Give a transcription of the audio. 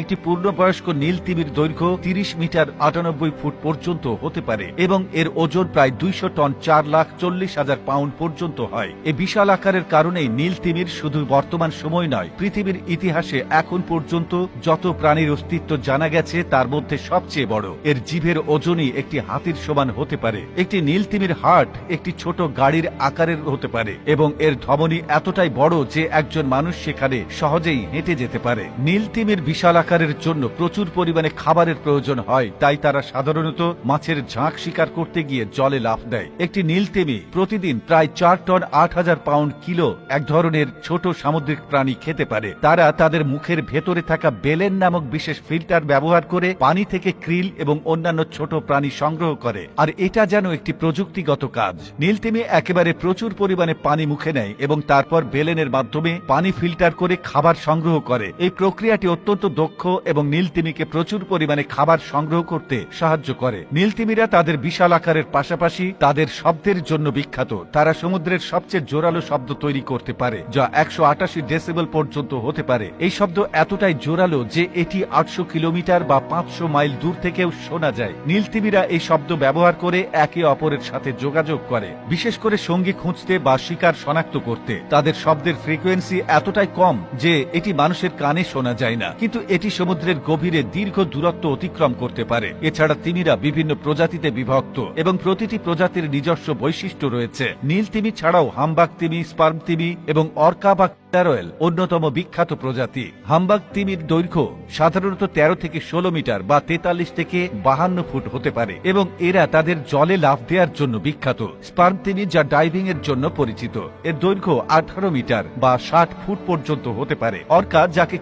একটি পূর্ণবয়স্ক নীল তিমির দৈর্ঘ্য ৩০ মিটার ৯৮ ফুট পর্যন্ত হতে পারে এবং এর ওজন প্রায় ২০০ টন ৪,৪০,০০০ পাউন্ড পর্যন্ত হয়। এই বিশাল আকারের কারণেই নীল তিমির শুধু বর্তমান সময় নয়, পৃথিবীর ইতিহাসে এখন পর্যন্ত যত প্রাণীর অস্তিত্ব জানা গেছে তার মধ্যে সবচেয়ে বড়। এর জিভের ওজনই একটি হাতির সমান হতে পারে। একটি নীল তিমির হার্ট একটি ছোট গাড়ির আকারের হতে পারে এবং এর ধমনী এতটাই বড় যে একজন মানুষ সেখানে সহজেই হেঁটে যেতে পারে। নীল তিমির বিশাল আকারের জন্য প্রচুর পরিমাণে খাবারের প্রয়োজন হয়, তাই তারা সাধারণত মাছের ঝাঁক শিকার করতে গিয়ে জলে লাফ দেয়। একটি নীল তিমি প্রতিদিন প্রায় ৪ টন ৮,০০০ পাউন্ড কিলো এক ধরনের ছোট সামুদ্রিক প্রাণী খেতে পারে। তারা তাদের মুখের ভেতরে থাকা বেলেন নামক বিশেষ ফিল্টার ব্যবহার করে পানি থেকে ক্রিল এবং অন্যান্য ছোট প্রাণী সংগ্রহ করে, আর এটা যেন একটি প্রযুক্তিগত কাজ। নীল তিমি একেবারে প্রচুর পরিমাণে পানি মুখে নেয় এবং তারপর বেলেনের মাধ্যমে পানি ফিল্টার করে খাবার সংগ্রহ করে। এই প্রক্রিয়াটি অত্যন্ত দক্ষ এবং নীল তিমিকে প্রচুর পরিমাণে খাবার সংগ্রহ করতে সাহায্য করে। নীল তিমিরা তাদের বিশাল আকারের পাশাপাশি তাদের শব্দের জন্য বিখ্যাত। তারা সমুদ্রের সবচেয়ে জোরালো শব্দ তৈরি করতে পারে, যা ১৮৮ ডেসিবেল পর্যন্ত হতে পারে। এই শব্দ এতটাই জোরালো যে এটি ৮০০ কিলোমিটার বা ৫০০ মাইল দূর থেকেও শোনা যায়। নীল তিমিরা এই শব্দ ব্যবহার করে একে অপরের সাথে যোগাযোগ করে, বিশেষ করে সঙ্গী খুঁজতে বা শিকার শনাক্ত করতে। তাদের শব্দের ফ্রিকোয়েন্সি এতটাই কম যে এটি মানুষের কানে শোনা যায় না, কিন্তু এটি সমুদ্রের গভীরে দীর্ঘ দূরত্ব অতিক্রম করতে পারে। এছাড়া তিমিরা বিভিন্ন প্রজাতিতে বিভক্ত এবং প্রতিটি প্রজাতির নিজস্ব বৈশিষ্ট্য রয়েছে। নীল তিমি ছাড়াও হামবাগ তিমি, স্পার্ম তিমি এবং অর্কা বা ক্যারোয়েল অন্যতম বিখ্যাত প্রজাতি। হামবাগ তিমির দৈর্ঘ্য সাধারণত ১৩ থেকে ১৬ মিটার বা ৪৩ থেকে ৫২ ফুট হতে পারে এবং এরা তাদের জলে লাফ দেওয়ার জন্য বিখ্যাত। স্পার্ম তিমি, যা ডাইভিং এর জন্য পরিচিত, এর দৈর্ঘ্য ১৮ মিটার বা ৬০ ফুট পর্যন্ত হতে পারে। অর্কা, যাকে